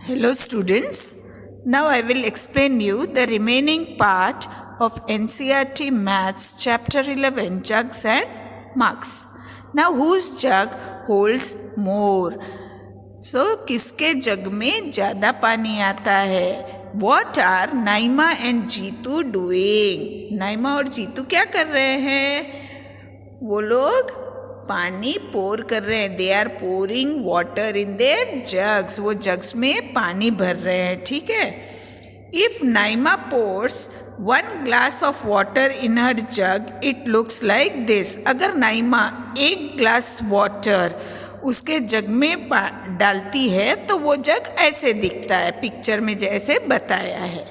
Hello students, now I will explain you the remaining part of NCERT Maths chapter 11 jugs and mugs. Now whose jug holds more? So किसके जग में ज़्यादा पानी आता है? What are Naima and Jitu doing? Naima और जीतू क्या कर रहे हैं? वो लोग पानी पोर कर रहे हैं. They are pouring water in their jugs. वो जग्स में पानी भर रहे हैं. ठीक है. If Naima pours 1 glass of water in her jug, it looks like this. अगर नाइमा 1 glass वाटर उसके जग में डालती है तो वो जग ऐसे दिखता है, पिक्चर में जैसे बताया है.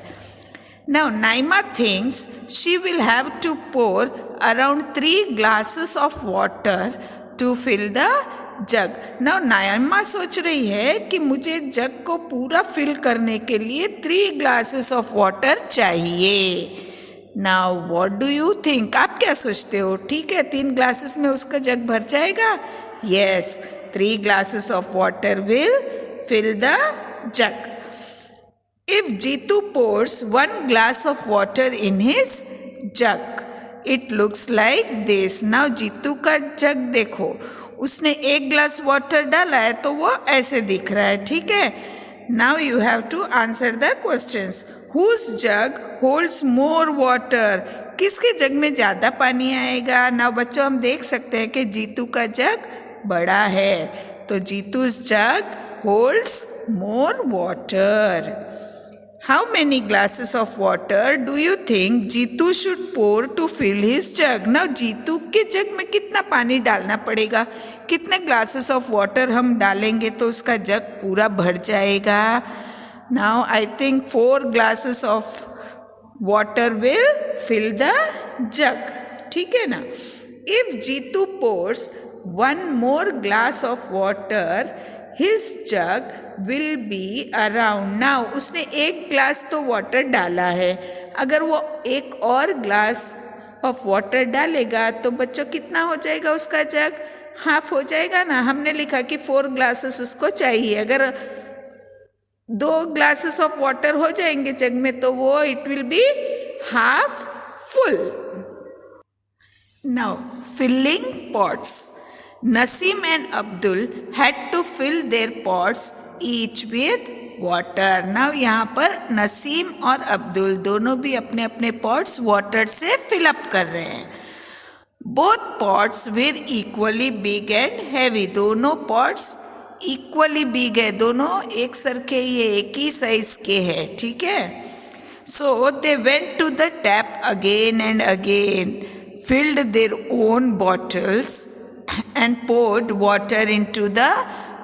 Now Naima thinks she will have to pour around 3 glasses of water to fill the jug. Now Naima सोच रही है कि मुझे जग को पूरा फिल करने के लिए 3 glasses of water चाहिए. Now what do you think? आप क्या सोचते हो? ठीक है, 3 glasses में उसका जग भर जाएगा? Yes, 3 glasses of water will fill the jug. If Jitu pours 1 glass of water in his jug, it looks like this. Now Jitu का जग देखो, उसने 1 ग्लास वाटर डाला है तो वो ऐसे दिख रहा है. ठीक है. Now you have to answer the questions. Whose jug holds more water? किसके जग में ज़्यादा पानी आएगा? Now बच्चों हम देख सकते हैं कि जीतू का जग बड़ा है, तो जीतू's jug holds more water. How many glasses of water do you think Jitu should pour to fill his jug? Now Jitu के जग में कितना पानी डालना पड़ेगा? कितने glasses of water हम डालेंगे तो उसका जग पूरा भर जाएगा? Now I think 4 glasses of water will fill the jug. ठीक है ना? If Jitu pours 1 more glass of water, his jug will be around. Now उसने 1 ग्लास तो वाटर डाला है, अगर वो 1 और ग्लास ऑफ वाटर डालेगा तो बच्चों कितना हो जाएगा उसका जग? हाफ हो जाएगा ना. हमने लिखा कि 4 ग्लासेस उसको चाहिए. अगर 2 ग्लासेस ऑफ वाटर हो जाएंगे जग में तो वो it will be half full. Now filling pots. Nasim and Abdul had to fill their pots each with water. Now यहाँ पर नसीम और अब्दुल दोनों भी अपने अपने pots water से fill up कर रहे हैं. Both pots were equally big and heavy. दोनों pots equally big है, दोनों एक सरखे ये एक ही साइज के हैं. ठीक है. So they went to the tap again and again, filled their own bottles and poured water into the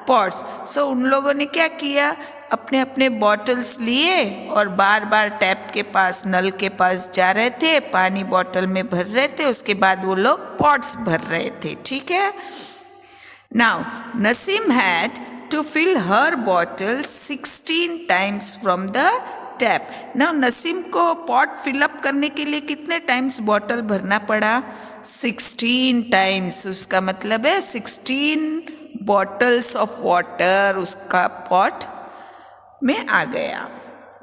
pots. So उन लोगों ने क्या किया? अपने अपने बॉटल्स लिए और बार बार टैप के पास, नल के पास जा रहे थे, पानी बॉटल में भर रहे थे, उसके बाद वो लोग पॉट्स भर रहे थे. ठीक है. Now Nasim had to fill her bottle 16 times from the tap. Now Naseem को पॉट फिलअप करने के लिए कितने टाइम्स बॉटल भरना पड़ा? 16 टाइम्स. उसका मतलब है 16 बॉटल्स ऑफ वाटर उसका पॉट में आ गया.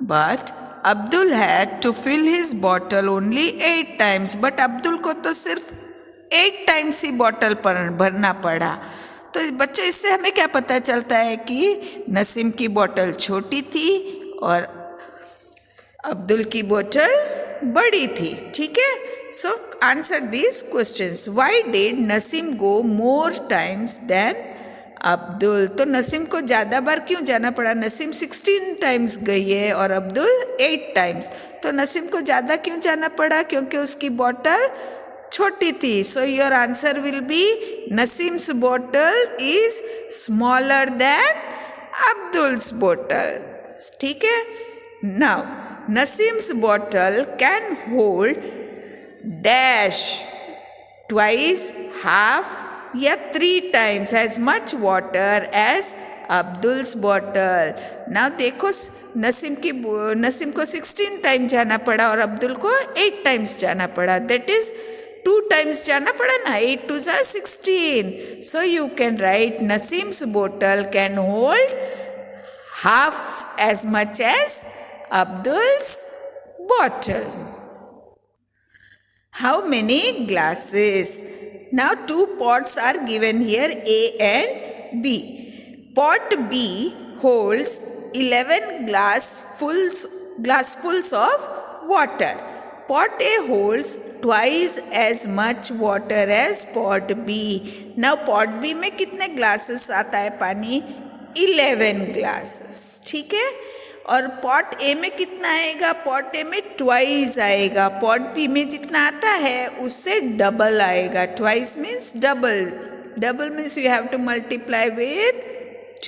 But Abdul had to fill his bottle only 8 times. But Abdul को तो सिर्फ 8 टाइम्स ही बॉटल पर भरना पड़ा. तो बच्चों इससे हमें क्या पता चलता है कि नसीम की बॉटल छोटी थी और अब्दुल की बोतल बड़ी थी. ठीक है. So answer this questions. Why did Nasim go more times than Abdul? तो नसीम को ज़्यादा बार क्यों जाना पड़ा? नसीम 16 टाइम्स गई है और अब्दुल 8 टाइम्स. तो नसीम को ज़्यादा क्यों जाना पड़ा? क्योंकि उसकी बॉटल छोटी थी. So your answer will be Nasim's bottle is smaller than Abdul's bottle. ठीक है. Now Nasim's bottle can hold dash twice, half या 3 times as much water as Abdul's bottle. Now देखो नसीम को 16 टाइम जाना पड़ा और अब्दुल को 8 टाइम्स जाना पड़ा. That is 2 times जाना पड़ा ना. 8 2 are 16. So you can write Nasim's bottle can hold half as much as Abdul's bottle. How many glasses? Now two pots are given here, A and B. Pot B holds 11 glassfuls of water. Pot A holds twice as much water as pot B. Now pot B में कितने glasses आता है पानी? 11 glasses. ठीक है, और pot ए में कितना आएगा? पॉट ए में ट्वाइस आएगा. पॉट बी में जितना आता है उससे डबल आएगा. Twice means double. Double means you have to multiply with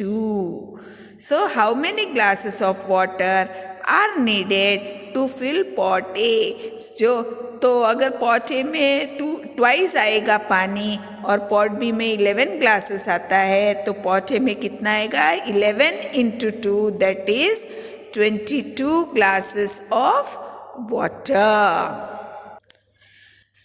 2. So how many glasses of water are needed to fill pot A? तो अगर पॉट ए में ट्वाइस आएगा पानी और पॉट बी में 11 ग्लासेस आता है, तो पॉट ए में कितना आएगा? 11 into 2, that is 22 glasses of water.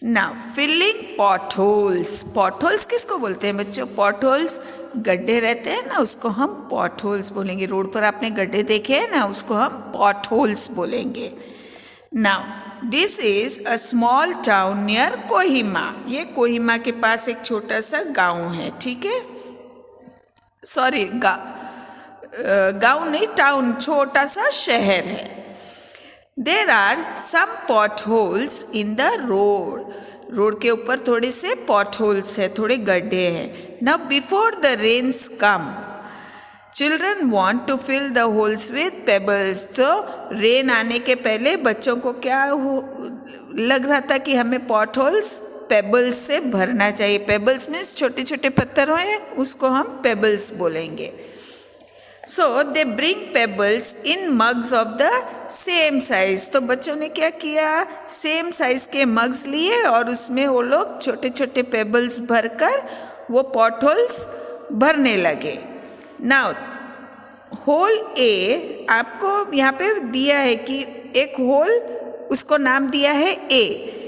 Now filling potholes. Potholes किसको बोलते हैं बच्चों? potholes गड्ढे रहते हैं ना, उसको हम potholes बोलेंगे. रोड पर आपने गड्ढे देखे हैं ना, उसको हम potholes बोलेंगे. Now this is a small town near Kohima. ये कोहिमा के पास एक छोटा सा गांव है. ठीक है, सॉरी गांव नहीं, टाउन, छोटा सा शहर है. There are some potholes in the road. Road के ऊपर थोड़े से पॉटहोल्स है, थोड़े गड्ढे हैं. Now before the rains come, children want to fill the holes with pebbles. तो रेन आने के पहले बच्चों को क्या लग रहा था कि हमें पॉटहोल्स पेबल्स से भरना चाहिए. पेबल्स मीन्स छोटे छोटे पत्थर हैं, उसको हम पेबल्स बोलेंगे. So they bring pebbles in mugs of the same size. तो बच्चों ने क्या किया? सेम साइज के मग्स लिए और उसमें वो लोग छोटे छोटे पेबल्स भरकर वो पॉटहोल्स भरने लगे. नाउ होल ए आपको यहाँ पे दिया है कि एक होल, उसको नाम दिया है ए.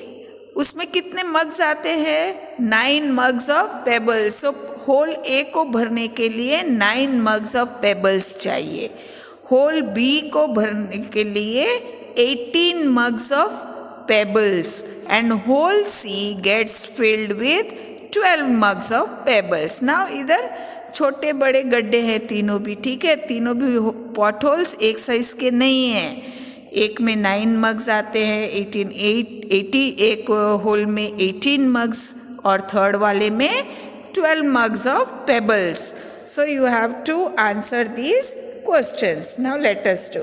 उसमें कितने मग्स आते हैं? 9 mugs of pebbles. So hole A को भरने के लिए 9 मग्स ऑफ पेबल्स चाहिए. होल बी को भरने के लिए 18 mugs of pebbles. And hole C gets filled with 12 mugs of pebbles. Now इधर छोटे बड़े गड्ढे हैं तीनों भी. ठीक है, तीनों भी पॉटहोल्स एक साइज के नहीं हैं. एक में 9 मग्स आते हैं, 80, एक होल में 18 मग्स और थर्ड वाले में 12 mugs of pebbles. So you have to answer these questions. Now let us do.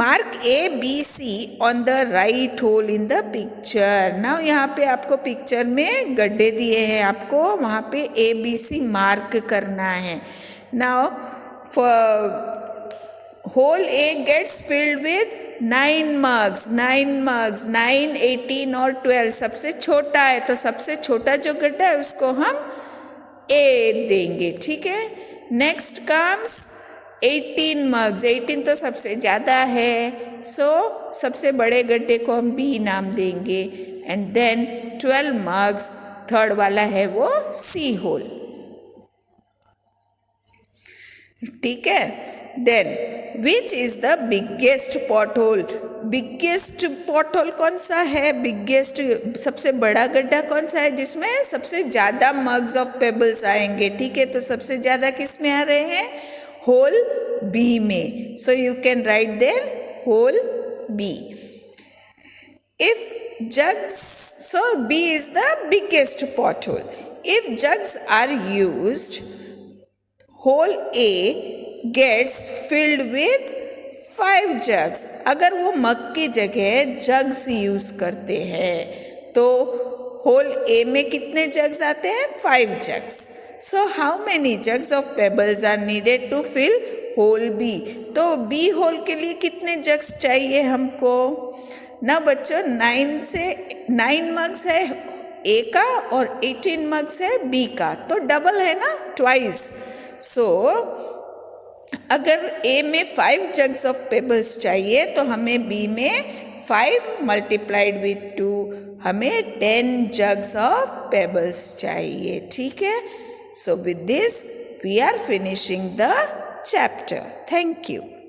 Mark A, B, C on the right hole in the picture. Now यहाँ पे आपको पिक्चर में गड्ढे दिए हैं, आपको वहाँ पे A, B, C मार्क करना है. Now for hole A gets filled with 9 mugs. 9, 18 और 12. सबसे छोटा है, तो सबसे छोटा जो गड्ढा है उसको हम ए देंगे. ठीक है, नेक्स्ट कम्स 18 मग्स. 18 तो सबसे ज़्यादा है, सो सबसे बड़े गड्ढे को हम बी नाम देंगे. एंड देन 12 मग्स, थर्ड वाला है वो सी होल. ठीक है, then which is the biggest pothole? Biggest pothole कौन सा है? बिगेस्ट सबसे बड़ा गड्ढा कौन सा है जिसमें सबसे ज़्यादा मग्स ऑफ पेबल्स आएंगे? ठीक है, तो सबसे ज़्यादा किस में आ रहे हैं? होल बी में. So you can write there hole B. If jugs, so B is the biggest pothole. If jugs are used, hole A gets filled with 5 jugs. अगर वो मग की जगह जग्स यूज करते हैं तो होल ए में कितने जग्स आते हैं? 5 jugs. So how many jugs of pebbles are needed to fill hole B? तो बी होल के लिए कितने जग्स चाहिए हमको? ना बच्चों, 9 मग्स है ए का और 18 मग्स है बी का, तो डबल है ना, ट्वाइस. सो अगर ए में 5 जग्स ऑफ पेबल्स चाहिए तो हमें बी में 5 मल्टीप्लाइड विथ 2, हमें 10 जग्स ऑफ पेबल्स चाहिए. ठीक है, so with this we are finishing the chapter. Thank you.